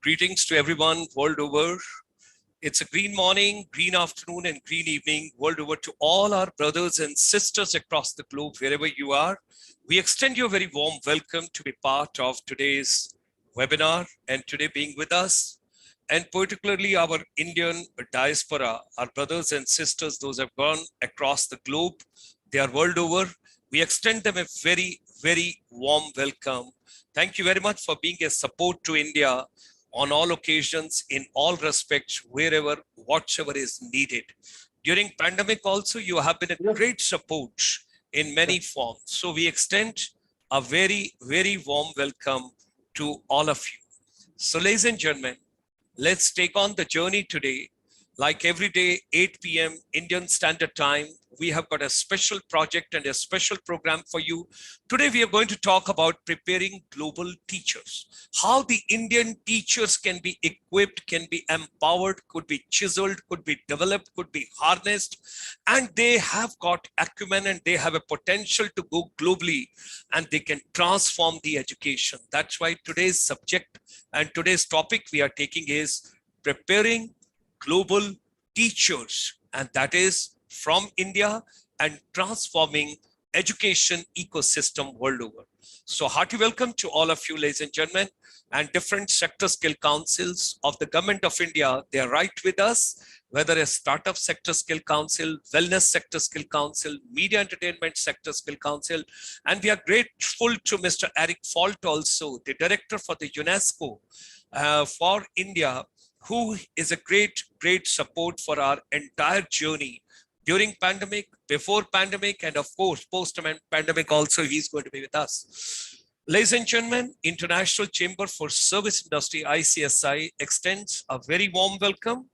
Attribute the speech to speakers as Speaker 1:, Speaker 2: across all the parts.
Speaker 1: Greetings to everyone world over. It's a green morning, green afternoon, and green evening world over to all our brothers and sisters across the globe, wherever you are. We extend you a very warm welcome to be part of today's webinar and today being with us, and particularly our Indian diaspora, our brothers and sisters, those who have gone across the globe, they are world over. We extend them a very, very warm welcome. Thank you very much for being a support to India on all occasions, in all respects, wherever, whatsoever is needed. During pandemic also, you have been a great support in many forms. So we extend a very, very warm welcome to all of you. So ladies and gentlemen, let's take on the journey today. Like every day, 8 p.m. Indian Standard Time, we have got a special project and a special program for you. Today, we are going to talk about preparing global teachers. How the Indian teachers can be equipped, can be empowered, could be chiseled, could be developed, could be harnessed. And they have got acumen and they have a potential to go globally and they can transform the education. That's why today's subject and today's topic we are taking is preparing global teachers, and that is from India and transforming education ecosystem world over. So hearty welcome to all of you, ladies and gentlemen, and different sector skill councils of the government of India. They are right with us, whether a startup sector skill council, wellness sector skill council, media entertainment sector skill council. And we are grateful to Mr. Eric Falt also, the director for the UNESCO for India, who is a great support for our entire journey during pandemic, before pandemic, and of course, post-pandemic also, he's going to be with us. Ladies and gentlemen, International Chamber for Service Industry, ICSI, extends a very warm welcome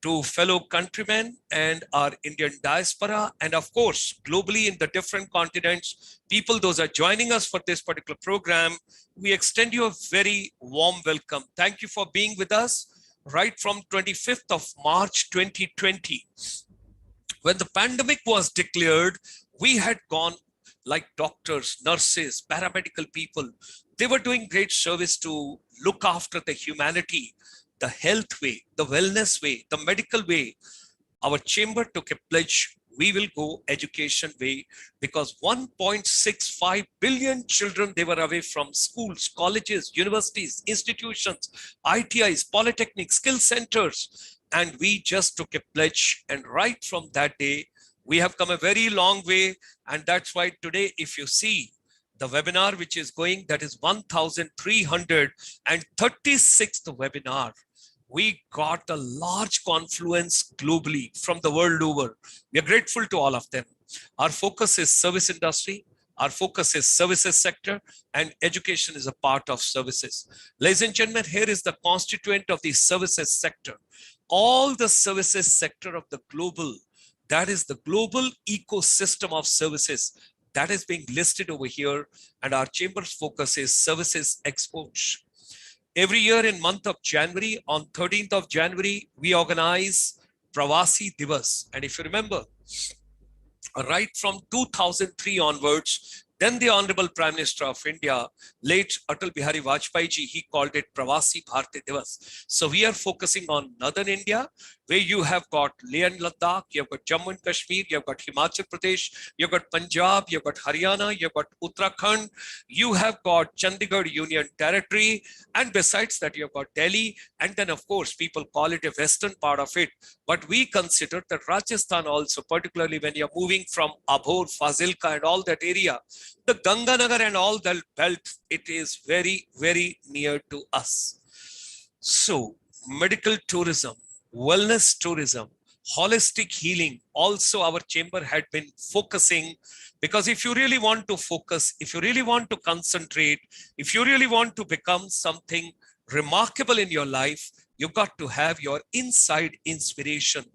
Speaker 1: to fellow countrymen and our Indian diaspora, and of course, globally in the different continents, people, those are joining us for this particular program, we extend you a very warm welcome. Thank you for being with us. Right from 25th of March 2020, when the pandemic was declared, we had gone like doctors, nurses, paramedical people. They were doing great service to look after the humanity, the health way, the wellness way, the medical way. Our chamber took a pledge. We will go education way, because 1.65 billion children, they were away from schools, colleges, universities, institutions, ITIs, polytechnics, skill centers. And we just took a pledge. And right from that day, we have come a very long way. And that's why today, if you see the webinar, which is going, that is 1336th webinar. We got a large confluence globally from the world over. We are grateful to all of them. Our focus is service industry. Our focus is services sector, and education is a part of services. Ladies and gentlemen, here is the constituent of the services sector. All the services sector of the global, that is the global ecosystem of services, that is being listed over here. And our chamber's focus is services exports. Every year in month of January, on 13th of January, we organize Pravasi Divas. And if you remember, right from 2003 onwards, then the Honorable Prime Minister of India, late Atal Bihari Vajpayee ji, he called it Pravasi Bharati Divas. So we are focusing on Northern India, where you have got Leh and Ladakh, you have got Jammu and Kashmir, you have got Himachal Pradesh, you have got Punjab, you have got Haryana, you have got Uttarakhand, you have got Chandigarh Union Territory, and besides that you have got Delhi, and then of course people call it a western part of it, but we consider that Rajasthan also, particularly when you're moving from Abhor, Fazilka and all that area, the Ganganagar and all that belt, it is very, very near to us. So medical tourism, wellness tourism, holistic healing, also our chamber had been focusing, because if you really want to focus, if you really want to concentrate, if you really want to become something remarkable in your life, you got to have your inside inspiration.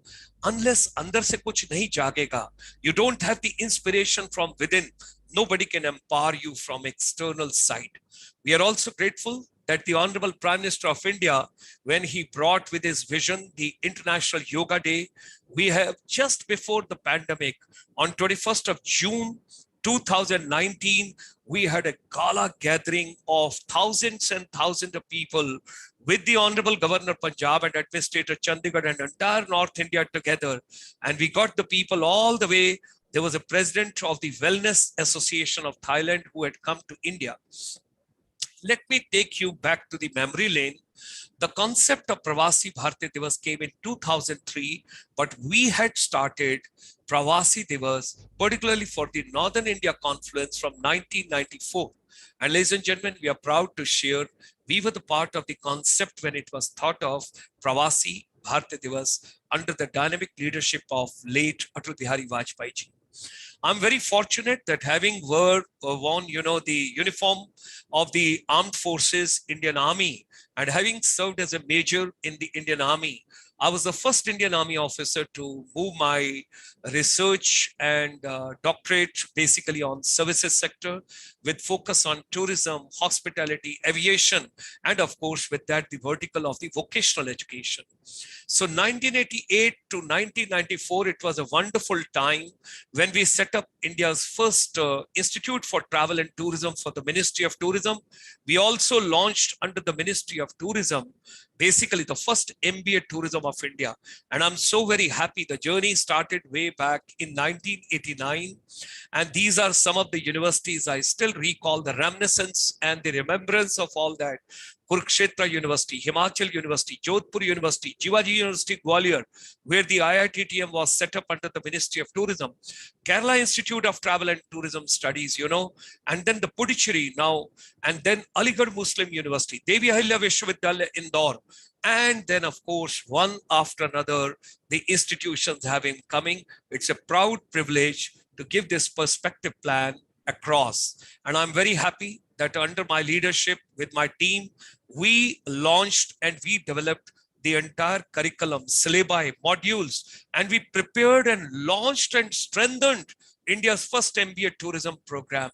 Speaker 1: Unless andar se kuch nahi jagega, you don't have the inspiration from within, nobody can empower you from external side. We are also grateful that the Honorable Prime Minister of India, when he brought with his vision the International Yoga Day, we have just before the pandemic, on 21st of June 2019, we had a gala gathering of thousands and thousands of people with the Honorable Governor Punjab and Administrator Chandigarh and entire North India together. And we got the people all the way. There was a president of the Wellness Association of Thailand who had come to India. Let me take you back to the memory lane. The concept of Pravasi Bharatiya Divas came in 2003, but we had started Pravasi Divas, particularly for the Northern India Confluence from 1994. And ladies and gentlemen, we are proud to share, we were the part of the concept when it was thought of Pravasi Bharatiya Divas under the dynamic leadership of late Atal Bihari Vajpayee ji. I'm very fortunate that having worn, the uniform of the Armed Forces Indian Army and having served as a major in the Indian Army, I was the first Indian Army officer to move my research and doctorate basically on services sector with focus on tourism, hospitality, aviation, and of course with that the vertical of the vocational education. So 1988 to 1994, it was a wonderful time when we set up India's first Institute for Travel and Tourism for the Ministry of Tourism. We also launched under the Ministry of Tourism, basically the first MBA Tourism of India. And I'm so very happy. The journey started way back in 1989. And these are some of the universities I still recall the reminiscence and the remembrance of all that. Kurukshetra University, Himachal University, Jodhpur University, Jivaji University, Gwalior, where the IITTM was set up under the Ministry of Tourism, Kerala Institute of Travel and Tourism Studies, and then the Puducherry now, and then Aligarh Muslim University, Devi Ahilya Vishwavidyalaya Indore, and then of course, one after another, the institutions have been coming. It's a proud privilege to give this perspective plan across. And I'm very happy that under my leadership with my team, we launched and we developed the entire curriculum, syllabi, modules, and we prepared and launched and strengthened India's first MBA tourism program.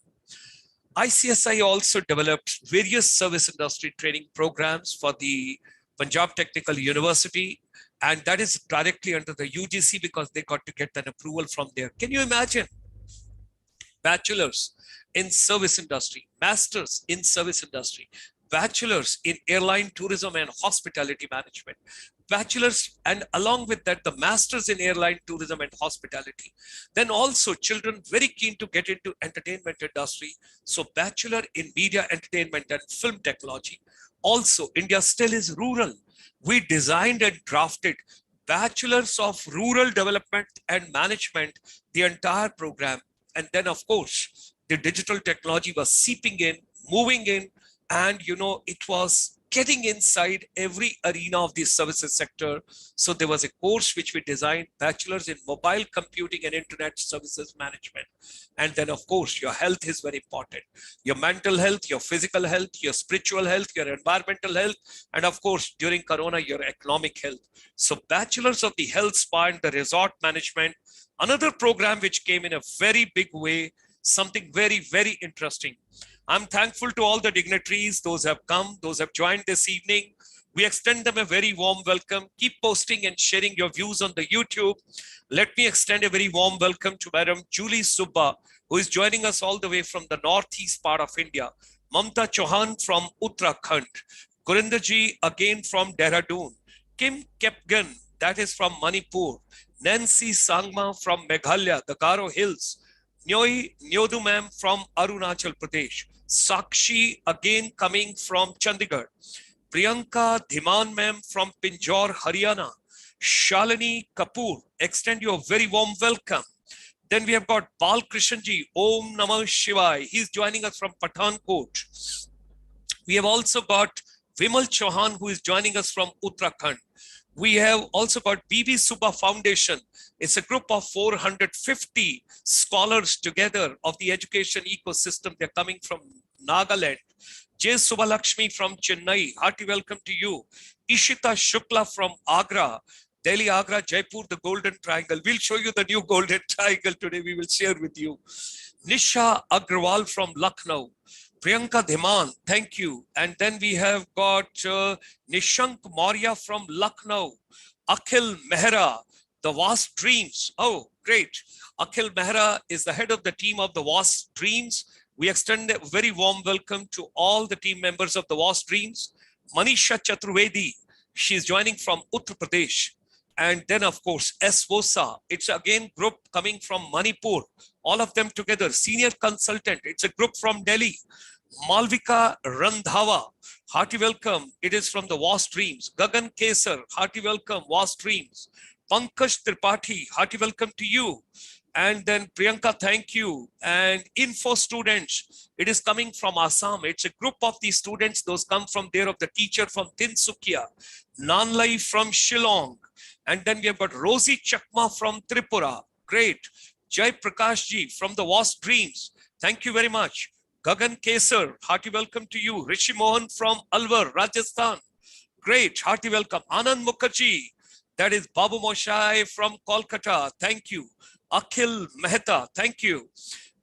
Speaker 1: ICSI also developed various service industry training programs for the Punjab Technical University, and that is directly under the UGC because they got to get an approval from there. Can you imagine? Bachelors in service industry, masters in service industry, bachelors in airline tourism and hospitality management, bachelors, and along with that, the masters in airline tourism and hospitality. Then also children very keen to get into entertainment industry. So bachelor in media, entertainment and film technology. Also, India still is rural. We designed and drafted bachelors of rural development and management, the entire program. And then, of course, the digital technology was seeping in, moving in, and it was getting inside every arena of the services sector. So there was a course which we designed, bachelor's in mobile computing and internet services management. And then, of course, your health is very important. Your mental health, your physical health, your spiritual health, your environmental health, and of course, during Corona, your economic health. So bachelor's of the health spa and the resort management. Another program which came in a very big way, something very, very interesting. I'm thankful to all the dignitaries, those have come, those have joined this evening. We extend them a very warm welcome. Keep posting and sharing your views on the YouTube. Let me extend a very warm welcome to Madam Julie Subba, who is joining us all the way from the northeast part of India. Mamta Chauhan from Uttarakhand. Gurinderji again from Dehradun. Kim Kepgan, that is from Manipur. Nancy Sangma from Meghalaya, the Garo Hills. Nyoi Nyodu ma'am from Arunachal Pradesh. Sakshi again coming from Chandigarh. Priyanka Dhiman ma'am from Pinjore, Haryana. Shalini Kapoor, extend your very warm welcome. Then we have got Bal Krishnji, Om Namah Shivaya. He's joining us from Pathankot. We have also got Vimal Chauhan, who is joining us from Uttarakhand. We have also got BB Subba Foundation. It's a group of 450 scholars together of the education ecosystem. They're coming from Nagaland. J. Subbalakshmi from Chennai. Hearty welcome to you. Ishita Shukla from Agra. Delhi, Agra, Jaipur, the Golden Triangle. We'll show you the new Golden Triangle today. We will share with you. Nisha Agrawal from Lucknow. Priyanka Dhiman, thank you. And then we have got Nishank Maurya from Lucknow. Akhil Mehra, the Vast Dreams. Oh, great. Akhil Mehra is the head of the team of the Vast Dreams. We extend a very warm welcome to all the team members of the Vast Dreams. Manisha Chaturvedi, she's joining from Uttar Pradesh. And then, of course, S. Vosa. It's again group coming from Manipur. All of them together. Senior consultant. It's a group from Delhi. Malvika Randhawa. Hearty welcome. It is from the Vast Dreams. Gagan Kesar. Hearty welcome. Vast Dreams. Pankaj Tripathi. Hearty welcome to you. And then Priyanka, thank you. And Info Students, it is coming from Assam. It's a group of these students. Those come from there of the teacher from Tinsukia. Nanlai from Shillong. And then we have got Rosie Chakma from Tripura. Great. Jai Prakash ji from the Vast Dreams. Thank you very much. Gagan Kesar, hearty welcome to you. Rishi Mohan from Alwar, Rajasthan. Great. Hearty welcome. Anand Mukherjee. That is Babu Moshai from Kolkata. Thank you. Akhil Mehta, thank you.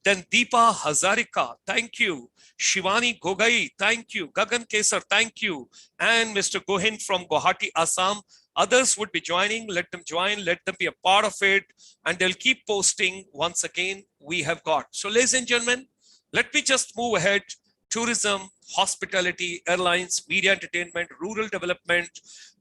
Speaker 1: Then Deepa Hazarika, thank you. Shivani Gogai, thank you. Gagan Kesar, thank you. And Mr. Gohin from Guwahati, Assam. Others would be joining. Let them join. Let them be a part of it. And they'll keep posting. Once again, we have got. So, ladies and gentlemen, let me just move ahead. Tourism, hospitality, airlines, media entertainment, rural development,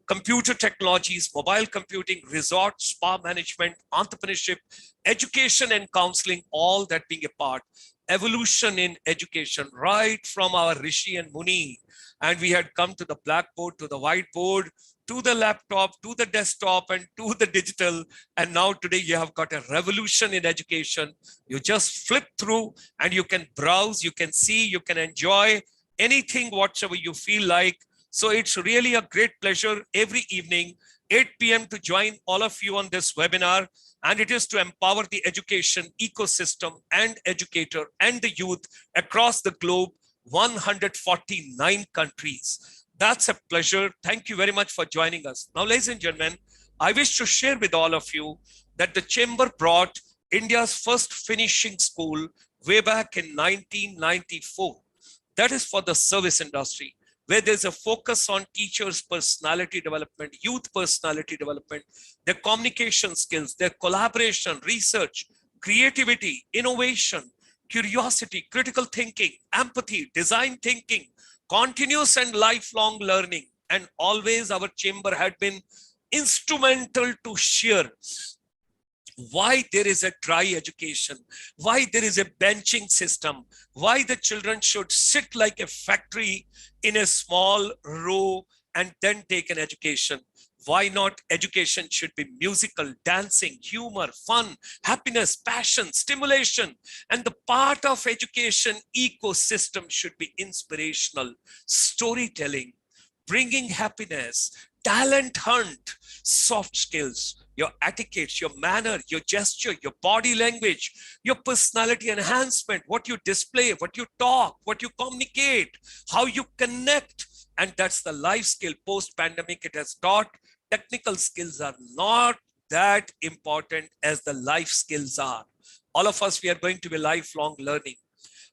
Speaker 1: computer technologies, mobile computing, resort, spa management, entrepreneurship, education and counseling, all that being a part. Evolution in education, right from our Rishi and Muni. And we had come to the blackboard, to the whiteboard, to the laptop, to the desktop, and to the digital. And now today you have got a revolution in education. You just flip through and you can browse, you can see, you can enjoy anything whatsoever you feel like. So it's really a great pleasure every evening, 8 p.m. to join all of you on this webinar. And it is to empower the education ecosystem and educator and the youth across the globe, 149 countries. That's a pleasure. Thank you very much for joining us. Now, ladies and gentlemen, I wish to share with all of you that the Chamber brought India's first finishing school way back in 1994. That is for the service industry, where there's a focus on teachers' personality development, youth personality development, their communication skills, their collaboration, research, creativity, innovation, curiosity, critical thinking, empathy, design thinking, continuous and lifelong learning. And always our chamber had been instrumental to share why there is a dry education, why there is a benching system, why the children should sit like a factory in a small row and then take an education. Why not education should be musical, dancing, humor, fun, happiness, passion, stimulation. And the part of education ecosystem should be inspirational, storytelling, bringing happiness, talent hunt, soft skills, your etiquette, your manner, your gesture, your body language, your personality enhancement, what you display, what you talk, what you communicate, how you connect. And that's the life skill. Post-pandemic, it has taught technical skills are not that important as the life skills are. All of us, we are going to be lifelong learning.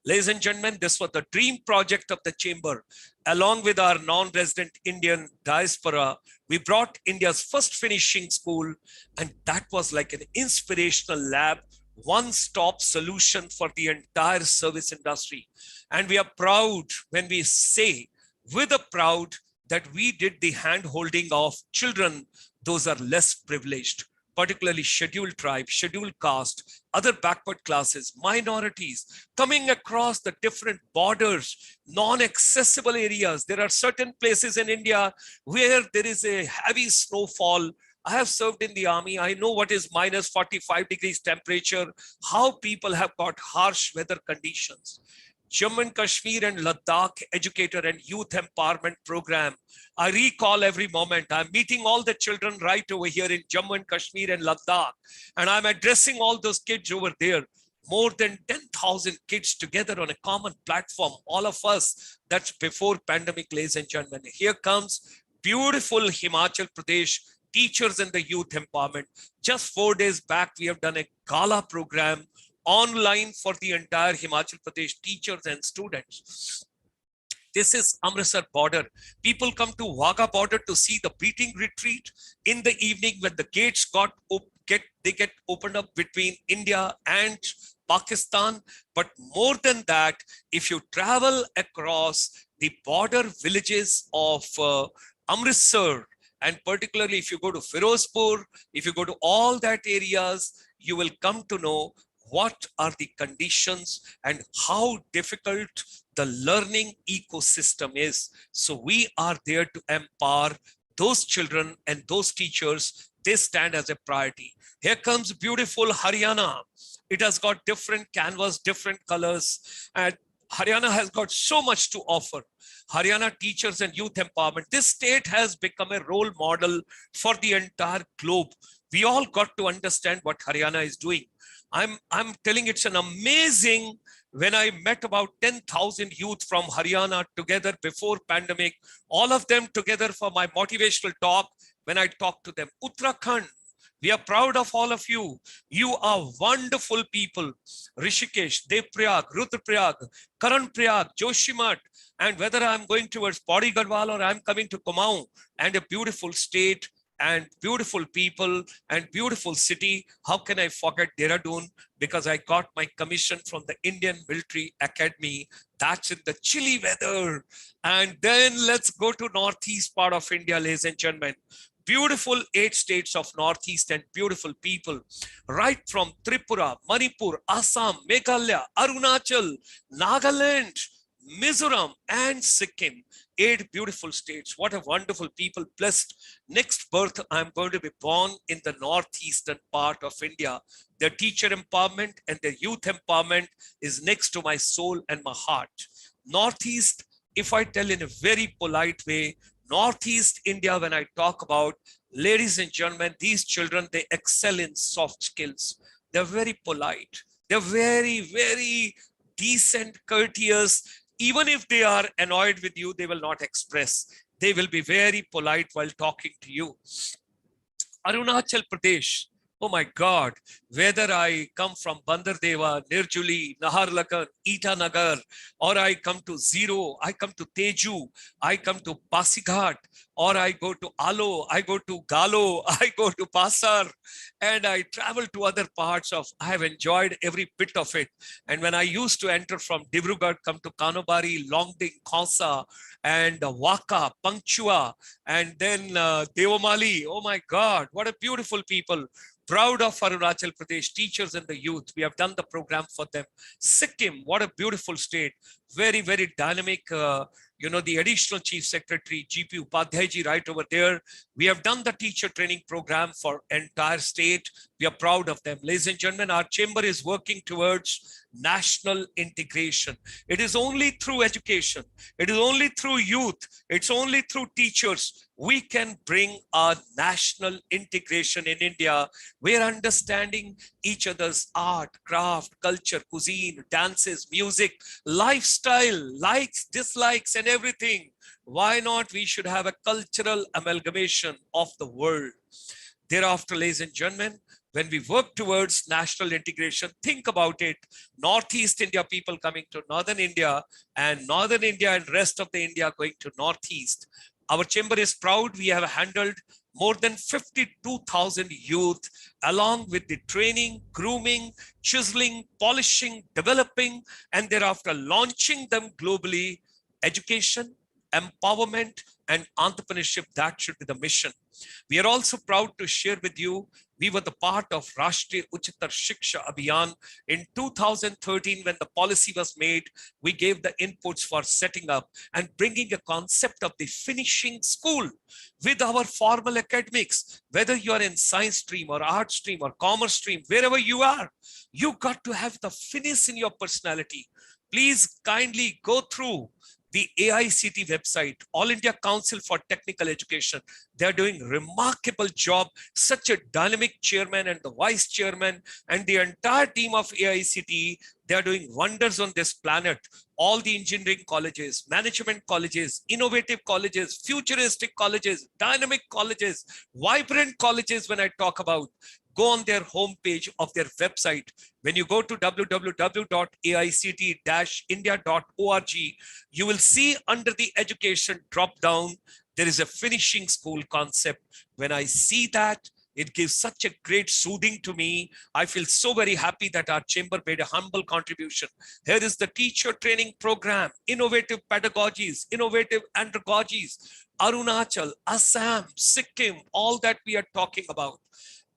Speaker 1: Ladies and gentlemen, this was the dream project of the chamber. Along with our non-resident Indian diaspora, we brought India's first finishing school, and that was like an inspirational lab, one-stop solution for the entire service industry. And we are proud when we say, with a proud, that we did the hand-holding of children, those are less privileged, particularly scheduled tribe, scheduled caste, other backward classes, minorities, coming across the different borders, non-accessible areas. There are certain places in India where there is a heavy snowfall. I have served in the army. I know what is minus 45 degrees temperature, how people have got harsh weather conditions. Jammu and Kashmir and Ladakh Educator and Youth Empowerment Program. I recall every moment. I'm meeting all the children right over here in Jammu and Kashmir and Ladakh, and I'm addressing all those kids over there. More than 10,000 kids together on a common platform, all of us. That's before pandemic, ladies and gentlemen. Here comes beautiful Himachal Pradesh teachers and the youth empowerment. Just 4 days back, we have done a gala program online for the entire Himachal Pradesh teachers and students. This is Amritsar border. People come to Wagah border to see the breathing retreat in the evening when the gates get opened up between India and Pakistan. But more than that, if you travel across the border villages of Amritsar, and particularly if you go to Firozpur, if you go to all that areas, you will come to know what are the conditions and how difficult the learning ecosystem is. So we are there to empower those children and those teachers. They stand as a priority. Here comes beautiful Haryana. It has got different canvas, different colors, and Haryana has got so much to offer. Haryana teachers and youth empowerment. This state has become a role model for the entire globe. We all got to understand what Haryana is doing. I'm telling it's an amazing. When I met about 10,000 youth from Haryana together before pandemic, all of them together for my motivational talk, when I talked to them, Uttarakhand, we are proud of all of you. You are wonderful people. Rishikesh, Devprayag, Rudraprayag, Karanprayag, Joshimath, and whether I'm going towards Padi Garhwal or I'm coming to Kumaon, and a beautiful state and beautiful people and beautiful city. How can I forget Dehradun? Because I got my commission from the Indian Military Academy. That's in the chilly weather. And then let's go to northeast part of India, ladies and gentlemen. Beautiful 8 states of Northeast and beautiful people, right from Tripura, Manipur, Assam, Meghalaya, Arunachal, Nagaland, Mizoram, and Sikkim. 8 beautiful states. What a wonderful people blessed. Next birth, I'm going to be born in the northeastern part of India. Their teacher empowerment and their youth empowerment is next to my soul and my heart. Northeast, if I tell in a very polite way, Northeast India, when I talk about, ladies and gentlemen, these children, they excel in soft skills. They're very polite. They're very, very decent, courteous. Even if they are annoyed with you, they will not express. They will be very polite while talking to you. Arunachal Pradesh. Oh my God, whether I come from Bandardeva, Nirjuli, Naharlakan, Itanagar, or I come to Zero, I come to Teju, I come to Pasighat, or I go to Alo, I go to Galo, I go to Pasar, and I travel to other parts of, I have enjoyed every bit of it. And when I used to enter from Dibrugarh, come to Kanobari, Longding, Khausa, and Waka, Pangchua, and then Devamali. Oh my God, what a beautiful people. Proud of Arunachal Pradesh teachers and the youth. We have done the program for them. Sikkim, what a beautiful state. Very, very dynamic. The additional chief secretary, GP Upadhyayji, right over there. We have done the teacher training program for entire state. We are proud of them. Ladies and gentlemen, our chamber is working towards national integration. It is only through education. It is only through youth. It's only through teachers we can bring our national integration in India. We're understanding each other's art, craft, culture, cuisine, dances, music, lifestyle, likes, dislikes, and everything. Why not? We should have a cultural amalgamation of the world. Thereafter, ladies and gentlemen, when we work towards national integration, think about it. Northeast India people coming to Northern India, and Northern India and rest of the India going to Northeast. Our chamber is proud. We have handled more than 52,000 youth, along with the training, grooming, chiseling, polishing, developing, and thereafter launching them globally. Education, empowerment, and entrepreneurship, that should be the mission. We are also proud to share with you, we were the part of Rashtriya Uchitar Shiksha Abhiyan in 2013 when the policy was made. We gave the inputs for setting up and bringing a concept of the finishing school with our formal academics. Whether you are in science stream or art stream or commerce stream, wherever you are, you got to have the finish in your personality. Please kindly go through the AICT website, All India Council for Technical Education. They're doing a remarkable job. Such a dynamic chairman and the vice chairman and the entire team of AICT, they're doing wonders on this planet. All the engineering colleges, management colleges, innovative colleges, futuristic colleges, dynamic colleges, vibrant colleges when I talk about, go on their homepage of their website. When you go to www.aict-india.org, you will see under the education drop down, there is a finishing school concept. When I see that, It gives such a great soothing to me. I feel so very happy that our chamber made a humble contribution. Here is the teacher training program, innovative pedagogies, innovative andragogies, Arunachal, Assam, Sikkim, all that we are talking about.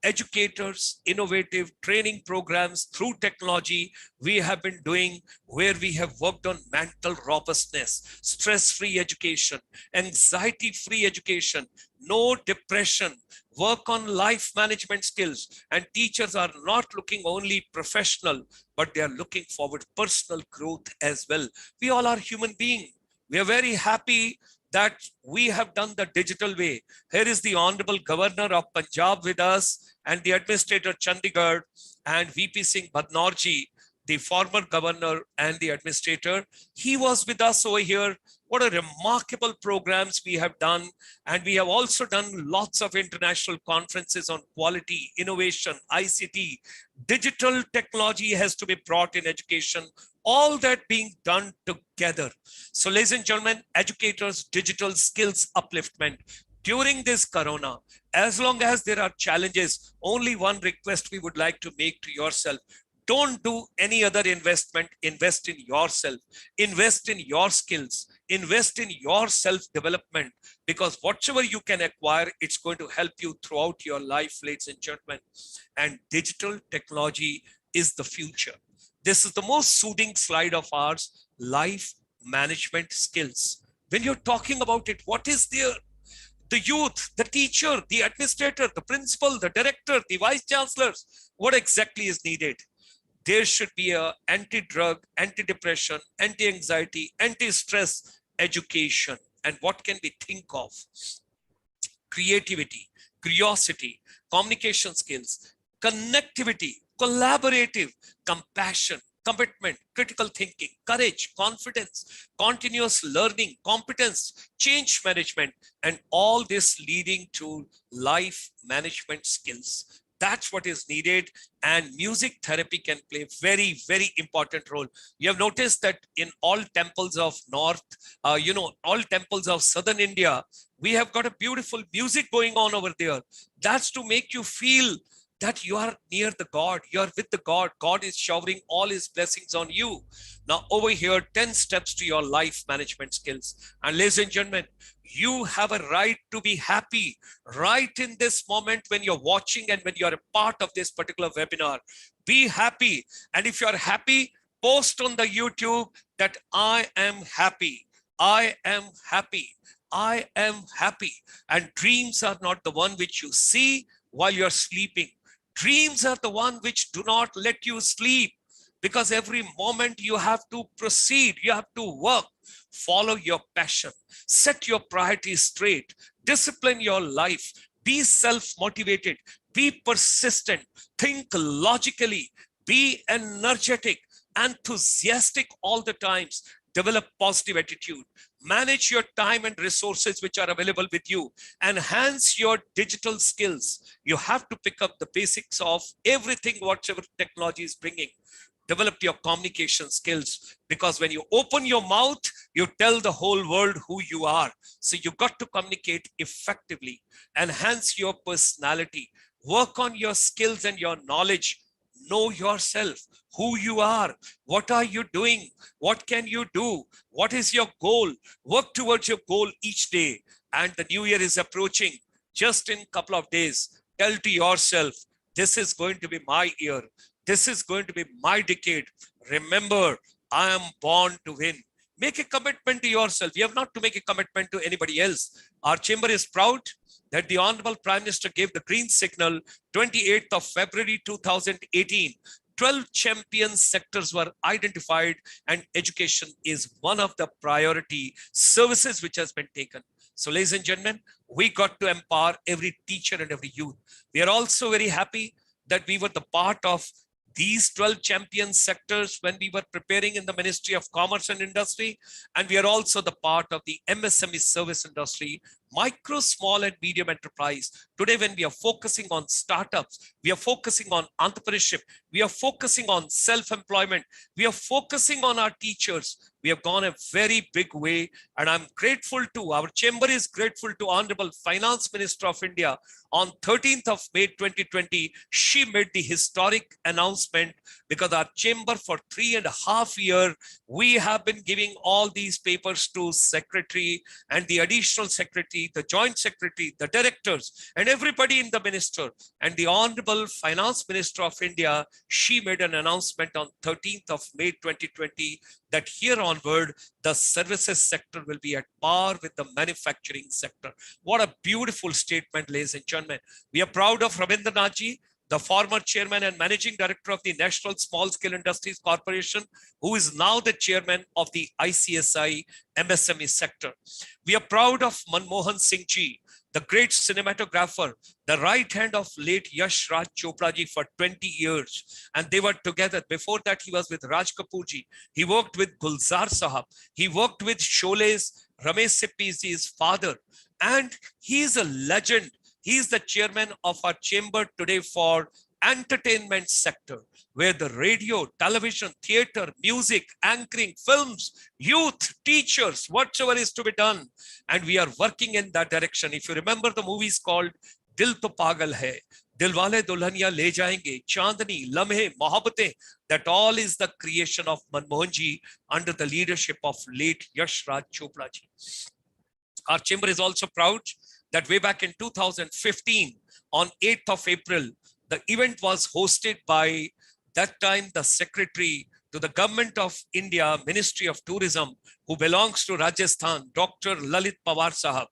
Speaker 1: Educators, innovative training programs through technology we have been doing, where we have worked on mental robustness, stress-free education, anxiety-free education, no depression, work on life management skills. And teachers are not looking only professional, but they are looking forward personal growth as well. We all are human beings. We are very happy that we have done the digital way. Here is the Honorable Governor of Punjab with us, and the Administrator Chandigarh, and VP Singh Badnorji, the former governor and the administrator. He was with us over here. What a remarkable programs we have done. And we have also done lots of international conferences on quality, innovation, ICT. Digital technology has to be brought in education, all that being done together. So ladies and gentlemen, educators, digital skills upliftment during this corona, as long as there are challenges, only one request we would like to make to yourself: don't do any other investment. Invest in yourself, invest in your skills, invest in your self-development, because whatever you can acquire, it's going to help you throughout your life, ladies and gentlemen. And digital technology is the future. This is the most soothing slide of ours, life management skills. When you're talking about it, what is there? The youth, the teacher, the administrator, the principal, the director, the vice chancellors, what exactly is needed? There should be a anti-drug, anti-depression, anti-anxiety, anti-stress education. And what can we think of? Creativity, curiosity, communication skills, connectivity, collaborative, compassion, commitment, critical thinking, courage, confidence, continuous learning, competence, change management, and all this leading to life management skills. That's what is needed. And music therapy can play a very, very important role. You have noticed that in all temples of North, all temples of Southern India, we have got a beautiful music going on over there. That's to make you feel that you are near the God, you are with the God. God is showering all his blessings on you. Now over here, 10 steps to your life management skills. And ladies and gentlemen, you have a right to be happy right in this moment when you're watching and when you're a part of this particular webinar. Be happy. And if you're happy, post on the YouTube that I am happy. I am happy. I am happy. And dreams are not the one which you see while you're sleeping. Dreams are the one which do not let you sleep, because every moment you have to proceed, you have to work, follow your passion, set your priorities straight, discipline your life, be self-motivated, be persistent, think logically, be energetic, enthusiastic all the times, develop positive attitude, manage your time and resources which are available with you, enhance your digital skills. You have to pick up the basics of everything, whatever technology is bringing. Develop your communication skills, because when you open your mouth, you tell the whole world who you are. So you got to communicate effectively, enhance your personality, work on your skills and your knowledge. Know yourself, who you are, what are you doing, what can you do, what is your goal. Work towards your goal each day. And the new year is approaching just in a couple of days. Tell to yourself, this is going to be my year. This is going to be my decade. Remember, I am born to win. Make a commitment to yourself. You have not to make a commitment to anybody else. Our chamber is proud that the Honorable Prime Minister gave the green signal 28th of February 2018. 12 champion sectors were identified, and education is one of the priority services which has been taken. So ladies and gentlemen, we got to empower every teacher and every youth. We are also very happy that we were the part of these 12 champion sectors when we were preparing in the Ministry of Commerce and Industry. And we are also the part of the MSME service industry micro, small and medium enterprise. Today, when we are focusing on startups, we are focusing on entrepreneurship, we are focusing on self-employment, we are focusing on our teachers. We have gone a very big way, and I'm grateful to, our chamber is grateful to Honorable Finance Minister of India. On 13th of May 2020, she made the historic announcement, because our chamber for 3.5 years, we have been giving all these papers to secretary and the additional secretary, the joint secretary, the directors, and everybody in the minister. And the Honorable Finance Minister of India, she made an announcement on 13th of May 2020 that here onward, the services sector will be at par with the manufacturing sector. What a beautiful statement, ladies and gentlemen. We are proud of Rabindranath ji, the former chairman and managing director of the National Small Scale Industries Corporation, who is now the chairman of the ICSI MSME sector. We are proud of Manmohan Singh ji, the great cinematographer, the right hand of late Yash Raj Chopra ji for 20 years. And they were together. Before that, he was with Raj Kapoor ji. He worked with Gulzar Sahab. He worked with Shole's Ramesh Sippy's father. And he is a legend. He is the chairman of our chamber today for entertainment sector, where the radio, television, theater, music, anchoring, films, youth, teachers, whatsoever is to be done. And we are working in that direction. If you remember, the movie is called Dil To Pagal Hai, Dilwale Dulhaniya Le Jayenge, Chandni, Lamhe, Mohabbatein. That all is the creation of Manmohan ji under the leadership of late Yash Raj Chopra ji. Our chamber is also proud that way back in 2015, on 8th of April, the event was hosted by that time the secretary to the government of India, Ministry of Tourism, who belongs to Rajasthan, Dr. Lalit Pawar Sahab,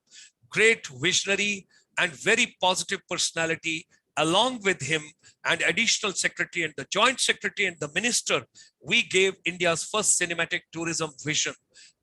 Speaker 1: great visionary and very positive personality. Along with him and additional secretary and the joint secretary and the minister, we gave India's first cinematic tourism vision.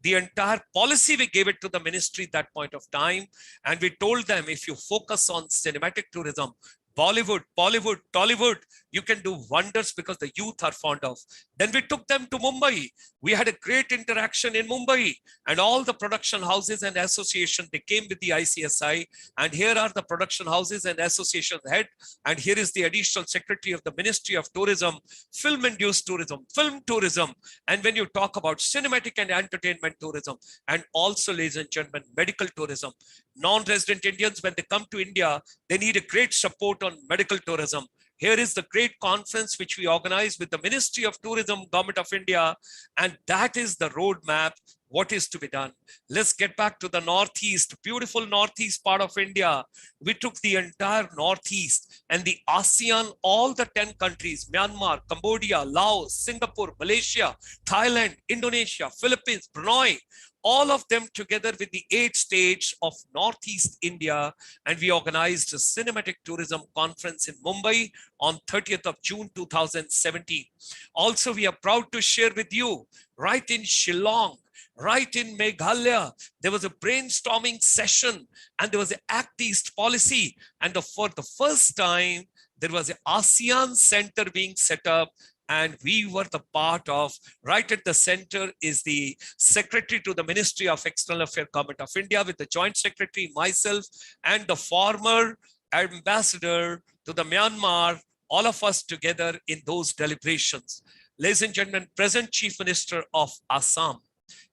Speaker 1: The entire policy, we gave it to the ministry at that point of time. And we told them, if you focus on cinematic tourism, Bollywood, Bollywood, Tollywood, you can do wonders because the youth are fond of. Then we took them to Mumbai. We had a great interaction in Mumbai, and all the production houses and association, they came with the ICSI, and here are the production houses and association head, and here is the additional secretary of the Ministry of Tourism, film-induced tourism, film tourism, and when you talk about cinematic and entertainment tourism, and also, ladies and gentlemen, medical tourism. Non-resident Indians, when they come to India, they need a great support on medical tourism. Here is the great conference which we organize with the Ministry of Tourism, Government of India, and that is the roadmap, what is to be done. Let's get back to the Northeast, beautiful Northeast part of India. We took the entire Northeast and the ASEAN, all the 10 countries, Myanmar, Cambodia, Laos, Singapore, Malaysia, Thailand, Indonesia, Philippines, Brunei, all of them together with the 8 states of Northeast India. And we organized a cinematic tourism conference in Mumbai on 30th of June, 2017. Also, we are proud to share with you, right in Shillong, right in Meghalaya, there was a brainstorming session and there was an Act East policy. And for the first time, there was an ASEAN center being set up. And we were the part of, right at the center is the secretary to the Ministry of External Affairs, Government of India, with the joint secretary, myself, and the former ambassador to the Myanmar, all of us together in those deliberations. Ladies and gentlemen, present Chief Minister of Assam,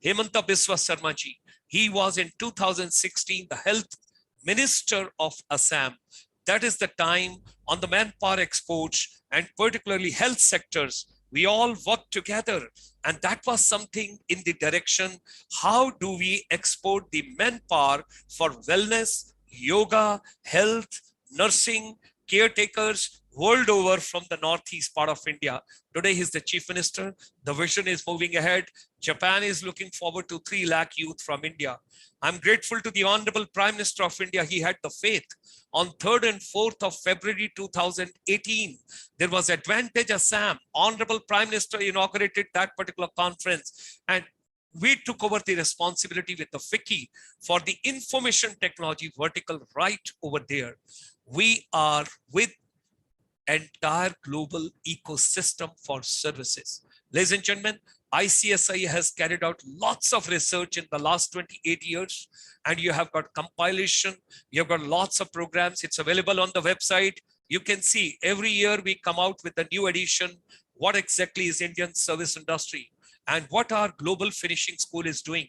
Speaker 1: Hemanta Biswa Sarma ji, he was in 2016 the Health Minister of Assam. That is the time on the manpower exports and particularly health sectors, we all worked together. And that was something in the direction, how do we export the manpower for wellness, yoga, health, nursing, caretakers world over from the Northeast part of India. Today he's the Chief Minister. The vision is moving ahead. Japan is looking forward to 3 lakh youth from India. I'm grateful to the Honorable Prime Minister of India. He had the faith. On 3rd and 4th of February 2018, there was Advantage Assam. Honorable Prime Minister inaugurated that particular conference. And we took over the responsibility with the FICCI for the information technology vertical right over there. We are with entire global ecosystem for services. Ladies and gentlemen, ICSI has carried out lots of research in the last 28 years, and you have got compilation, you have got lots of programs. It's available on the website. You can see every year we come out with a new edition. What exactly is Indian service industry and what our global finishing school is doing.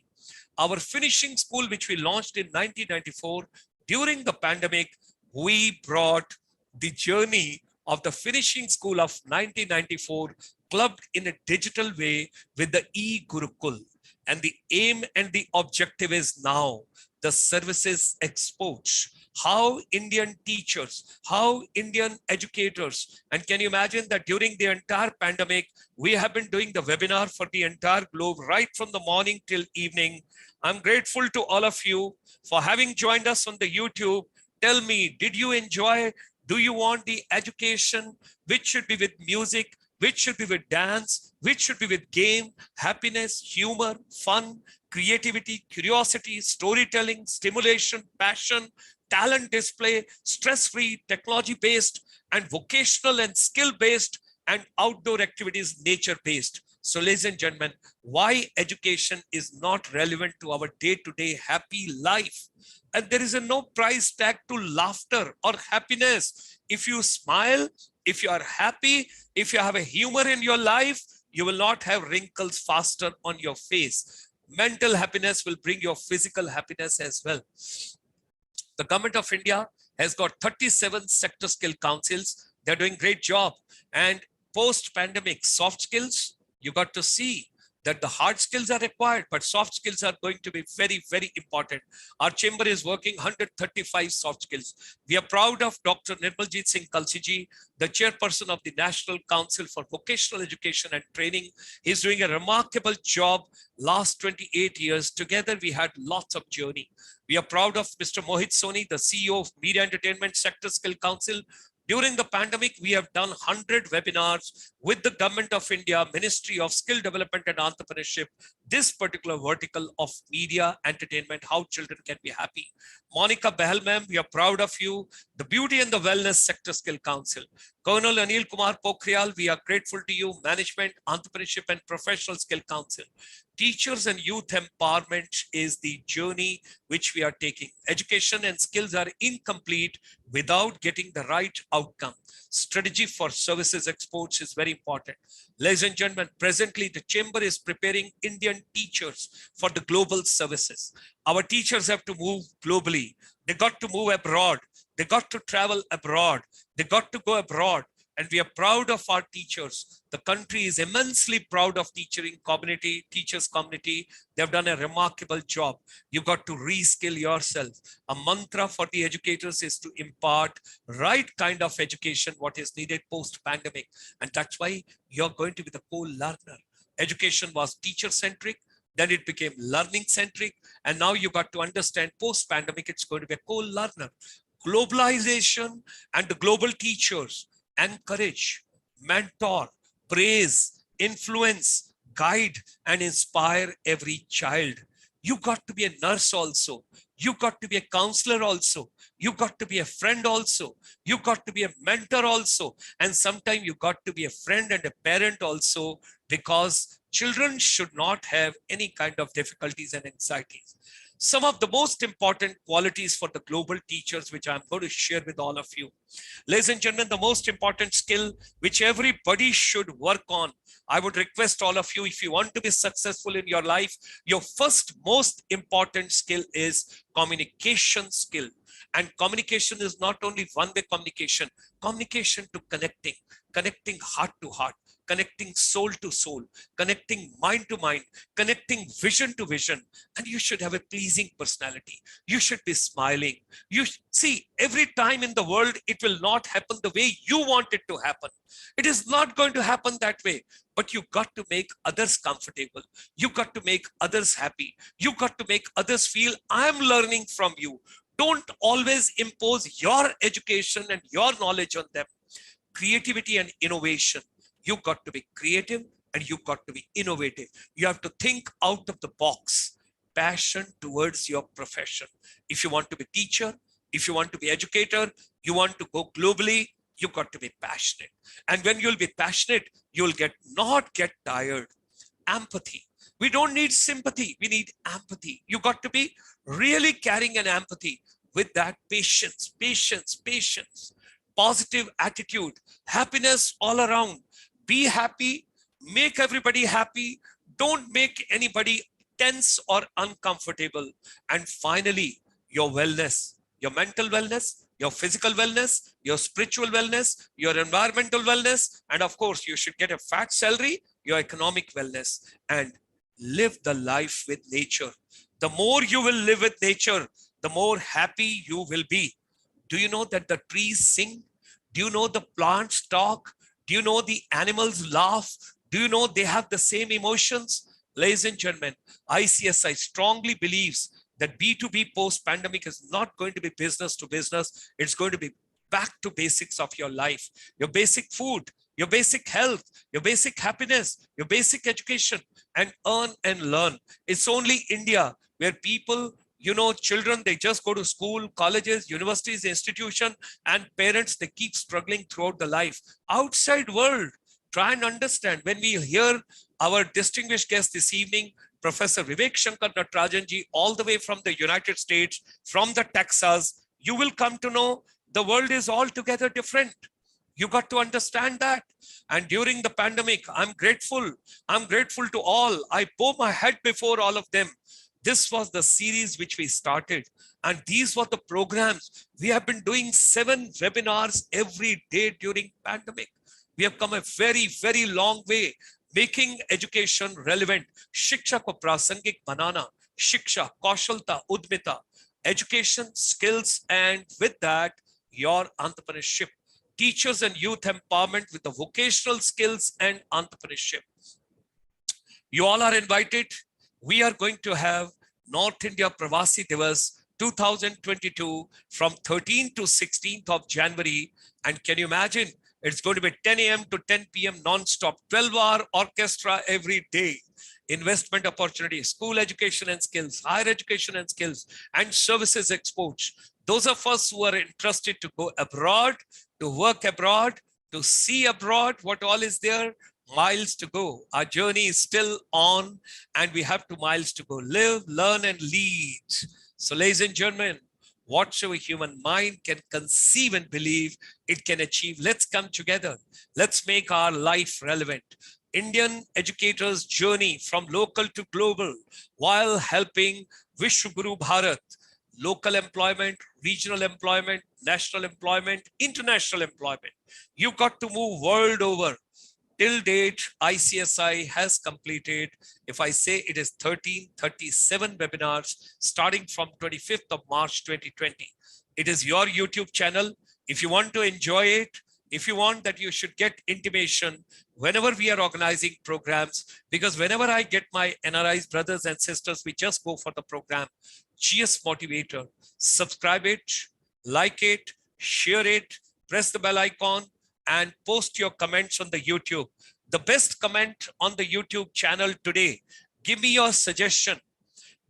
Speaker 1: Our finishing school, which we launched in 1994, during the pandemic, we brought the journey of the finishing school of 1994 clubbed in a digital way with the e-Gurukul. And the aim and the objective is now the services exports, how Indian teachers, how Indian educators, and can you imagine that during the entire pandemic, we have been doing the webinar for the entire globe, right from the morning till evening. I'm grateful to all of you for having joined us on the YouTube. Tell me, did you enjoy? Do you want the education, which should be with music, which should be with dance, which should be with game, happiness, humor, fun, creativity, curiosity, storytelling, stimulation, passion, talent display, stress-free, technology-based, and vocational and skill-based, and outdoor activities, nature-based. So ladies and gentlemen, why education is not relevant to our day-to-day happy life. And there is no price tag to laughter or happiness. If you smile, if you are happy, if you have a humor in your life, you will not have wrinkles faster on your face. Mental happiness will bring your physical happiness as well. The government of India has got 37 sector skill councils. They're doing great job. And post-pandemic soft skills, you got to see that the hard skills are required, but soft skills are going to be very, very important. Our chamber is working 135 soft skills. We are proud of Dr. Nirmaljit Singh Kalsiji, the chairperson of the National Council for Vocational Education and Training. He's doing a remarkable job last 28 years. Together, we had lots of journey. We are proud of Mr. Mohit Soni, the CEO of Media Entertainment Sector Skill Council. During the pandemic, we have done 100 webinars with the Government of India, Ministry of Skill Development and Entrepreneurship, this particular vertical of media, entertainment, how children can be happy. Monica Bahal ma'am, we are proud of you. The Beauty and the Wellness Sector Skill Council. Colonel Anil Kumar Pokhriyal, we are grateful to you. Management, Entrepreneurship and Professional Skill Council. Teachers and youth empowerment is the journey which we are taking. Education and skills are incomplete without getting the right outcome. Strategy for services exports is very important. Ladies and gentlemen, presently the chamber is preparing Indian teachers for the global services. Our teachers have to move globally. They got to move abroad. They got to travel abroad. They got to go abroad. And we are proud of our teachers. The country is immensely proud of teachers community. They've done a remarkable job. You got to reskill yourself. A mantra for the educators is to impart right kind of education, what is needed post-pandemic. And that's why you're going to be the co-learner. Education was teacher-centric. Then it became learning-centric. And now you got to understand post-pandemic, it's going to be a co-learner. Globalization and the global teachers encourage, mentor, praise, influence, guide, and inspire every child. You got to be a nurse also. You got to be a counselor also. You got to be a friend also. You got to be a mentor also. And sometimes you got to be a friend and a parent also, because children should not have any kind of difficulties and anxieties. Some of the most important qualities for the global teachers, which I'm going to share with all of you. Ladies and gentlemen, the most important skill which everybody should work on. I would request all of you, if you want to be successful in your life, your first most important skill is communication skill. And communication is not only one-way communication, communication to connecting heart to heart, connecting soul to soul, connecting mind to mind, connecting vision to vision. And you should have a pleasing personality. You should be smiling. You see, every time in the world, it will not happen the way you want it to happen. It is not going to happen that way. But you got to make others comfortable. You got to make others happy. You got to make others feel, I'm learning from you. Don't always impose your education and your knowledge on them. Creativity and innovation. You got to be creative and you got to be innovative. You have to think out of the box. Passion towards your profession. If you want to be teacher, if you want to be educator, you want to go globally, you got to be passionate. And when you'll be passionate, you'll not get tired. empathy. We don't need sympathy. We need empathy. You got to be really carrying an empathy with that patience, positive attitude, happiness all around. Be happy, make everybody happy. Don't make anybody tense or uncomfortable. And finally, your wellness, your mental wellness, your physical wellness, your spiritual wellness, your environmental wellness, and of course, you should get a fat salary, your economic wellness, and live the life with nature. The more you will live with nature, the more happy you will be. Do you know that the trees sing? Do you know the plants talk? Do you know the animals laugh? Do you know they have the same emotions? Ladies and gentlemen, ICSI strongly believes that B2B post-pandemic is not going to be business to business. It's going to be back to basics of your life, your basic food, your basic health, your basic happiness, your basic education, and earn and learn. It's only India where people, children, they just go to school, colleges, universities, institution, and parents, they keep struggling throughout the life. Outside world, try and understand. When we hear our distinguished guest this evening, Professor Vivek Shankar Natarajanji, all the way from the United States, from the Texas, you will come to know the world is altogether different. You got to understand that. And during the pandemic, I'm grateful. I'm grateful to all. I bow my head before all of them. This was the series which we started. And these were the programs. We have been doing 7 webinars every day during pandemic. We have come a very, very long way, making education relevant. Shiksha ko prasangik banana. Shiksha, kaushalta, udmita. Education, skills, and with that, your entrepreneurship. Teachers and youth empowerment with the vocational skills and entrepreneurship. You all are invited. We are going to have North India Pravasi Divas 2022 from 13th to 16th of January. And can you imagine? It's going to be 10 a.m. to 10 p.m. non-stop, 12-hour orchestra every day. Investment opportunities, school education and skills, higher education and skills, and services exports. Those of us who are interested to go abroad, to work abroad, to see abroad what all is there, miles to go. Our journey is still on and we have 2 miles to go. Live, learn, and lead. So ladies and gentlemen, whatsoever human mind can conceive and believe, it can achieve. Let's come together. Let's make our life relevant. Indian educators' journey from local to global while helping Vishwaguru Bharat. Local employment, regional employment, national employment, international employment. You got to move world over. Till date, ICSI has completed, if I say it is 1337 webinars starting from 25th of March 2020. It is your YouTube channel. If you want to enjoy it, if you want that you should get intimation whenever we are organizing programs, because whenever I get my NRIs, brothers and sisters, we just go for the program. GS Motivator, subscribe it, like it, share it, press the bell icon, and post your comments on the YouTube. The best comment on the YouTube channel today. Give me your suggestion.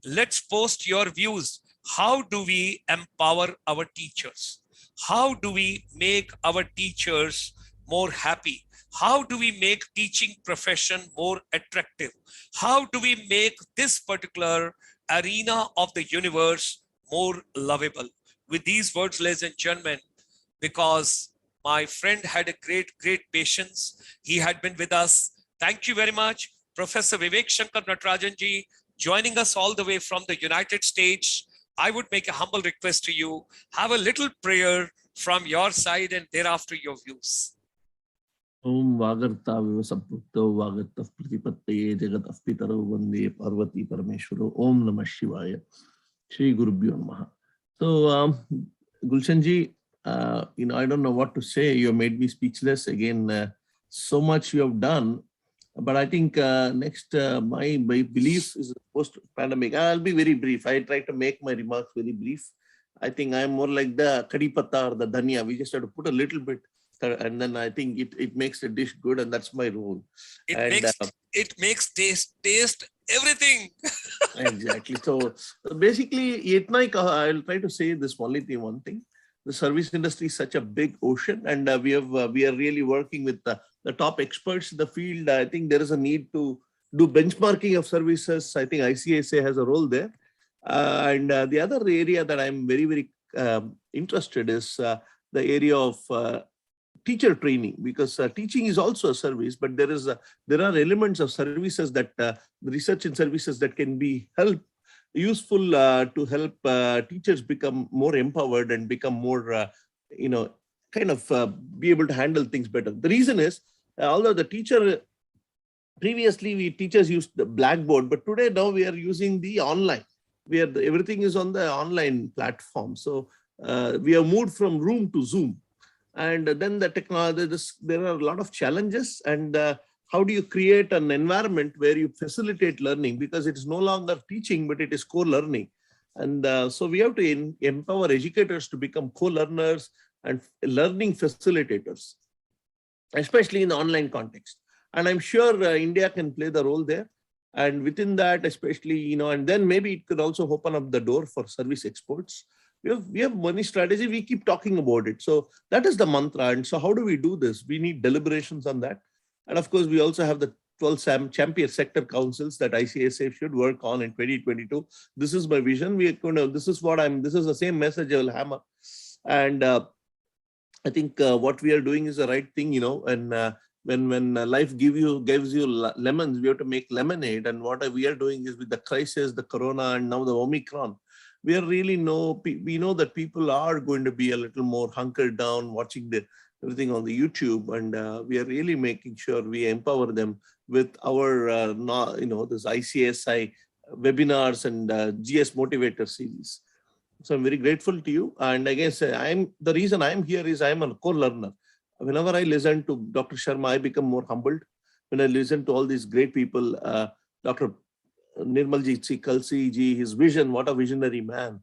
Speaker 1: Let's post your views. How do we empower our teachers? How do we make our teachers more happy? How do we make teaching profession more attractive? How do we make this particular arena of the universe more lovable? With these words, ladies and gentlemen, because my friend had a great patience. He had been with us. Thank you very much. Professor Vivek Shankar Natarajanji, joining us all the way from the United States. I would make a humble request to you. Have a little prayer from your side and thereafter your views.
Speaker 2: Om Vagarta Vivasaputto Vagarta Pratipatye Jagat Pitaro Vande Parvati Parameshwaro Om Namah Shivaya Shri Gurubhyo Namaha. So Gulshanji, I don't know what to say. You made me speechless again. So much you have done, but I think next my belief is post-pandemic. I'll be very brief. I try to make my remarks very brief. I think I'm more like the kadi patta or the dhania. We just have to put a little bit, and then I think it makes the dish good, and that's my rule.
Speaker 1: It makes taste everything.
Speaker 2: Exactly. So basically, I'll try to say this one thing. The service industry is such a big ocean, and we are really working with the top experts in the field. I think there is a need to do benchmarking of services. I think ICSA has a role there. And the other area that I'm very, very interested is the area of teacher training, because teaching is also a service, but there are elements of services that research in services that can be useful to help teachers become more empowered and become more, be able to handle things better. The reason is, although the teacher, previously teachers used the blackboard, but today now we are using the online. Everything is on the online platform. So we have moved from room to Zoom. And then the technology, there are a lot of challenges. And how do you create an environment where you facilitate learning? Because it is no longer teaching, but it is co-learning. And so we have to empower educators to become co-learners and learning facilitators, especially in the online context. And I'm sure India can play the role there. And within that, especially, and then maybe it could also open up the door for service exports. We have money strategy. We keep talking about it. So that is the mantra. And so how do we do this? We need deliberations on that. And of course, we also have the 12 champion sector councils that ICSA should work on in 2022. This is my vision. This is the same message I will hammer. And I think what we are doing is the right thing, and when life gives you lemons, we have to make lemonade. And what we are doing is, with the crisis, the corona, and now the Omicron, we know that people are going to be a little more hunkered down, watching everything on the YouTube, and we are really making sure we empower them with our this ICSI webinars and GS Motivator series. So I'm very grateful to you. And I guess the reason I'm here is I'm a co-learner. Whenever I listen to Dr. Sharma, I become more humbled. When I listen to all these great people, Dr. Nirmalji Kalsi ji, his vision, what a visionary man.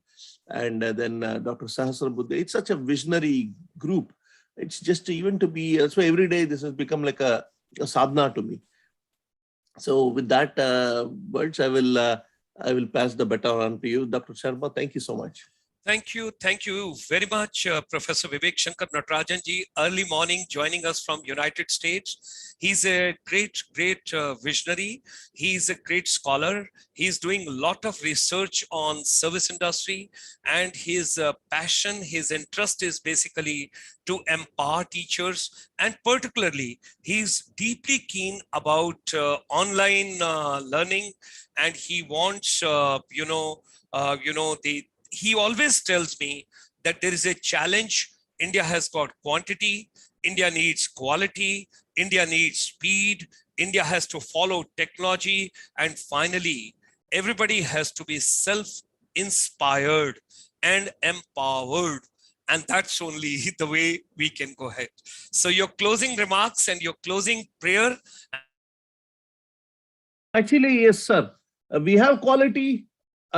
Speaker 2: And then Dr. Sahasrabuddha, it's such a visionary group. It's just even to be, so every day this has become like a sadhana to me. So with that words, I will pass the baton on to you. Dr. Sharma, thank you so much.
Speaker 1: Thank you very much, Professor Vivek Shankar Natarajan ji. Early morning, joining us from United States. He's a great visionary. He's a great scholar. He's doing a lot of research on service industry, and his passion, his interest is basically to empower teachers, and particularly he's deeply keen about online learning, and he wants he always tells me that there is a challenge. India has got quantity, India needs quality, India needs speed, India has to follow technology, and finally, everybody has to be self-inspired and empowered. And that's only the way we can go ahead. So your closing remarks and your closing prayer.
Speaker 2: Actually, yes, sir. We have quality.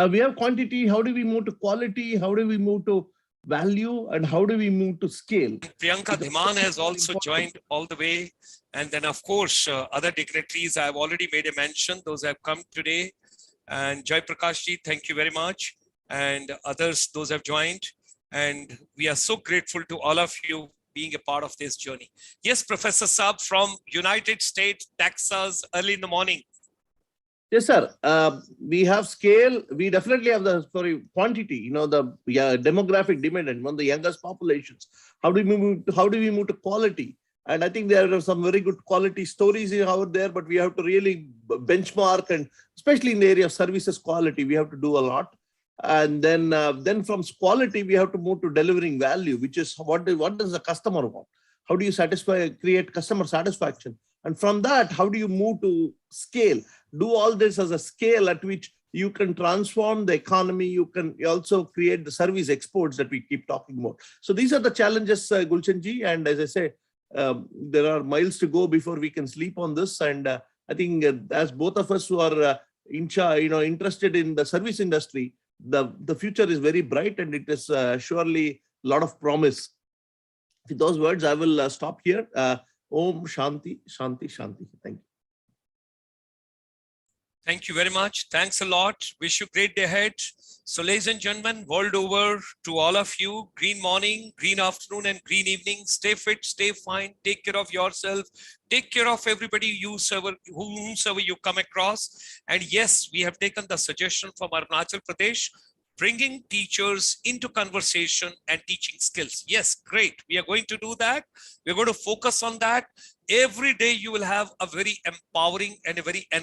Speaker 2: We have quantity. How do we move to quality? How do we move to value? And how do we move to scale?
Speaker 1: Priyanka Dhiman has also joined all the way. And then, of course, other dignitaries, I have already made a mention. Those have come today. And Jai Prakash ji, thank you very much. And others, those have joined. And we are so grateful to all of you being a part of this journey. Yes, Professor Saab from United States, Texas, early in the morning.
Speaker 2: Yes, sir. We have scale. We definitely have the quantity. The demographic demand and one of the youngest populations. How do we move to quality? And I think there are some very good quality stories out there, but we have to really benchmark, and especially in the area of services quality, we have to do a lot. And then from quality, we have to move to delivering value, which is what does the customer want? How do you create customer satisfaction? And from that, how do you move to scale? Do all this as a scale at which you can transform the economy. You can also create the service exports that we keep talking about. So these are the challenges, Gulshan ji. And as I say, there are miles to go before we can sleep on this. And I think as both of us who are interested in the service industry, the future is very bright, and it is surely a lot of promise. With those words, I will stop here. Om Shanti, Shanti, Shanti. Thank you.
Speaker 1: Thank you very much. Thanks a lot. Wish you a great day ahead. So, ladies and gentlemen, world over, to all of you, green morning, green afternoon, and green evening. Stay fit, stay fine, take care of yourself, take care of everybody whomsoever you come across. And yes, we have taken the suggestion from Arunachal Pradesh, bringing teachers into conversation and teaching skills. Yes, great. We are going to do that. We're going to focus on that. Every day you will have a very empowering and a very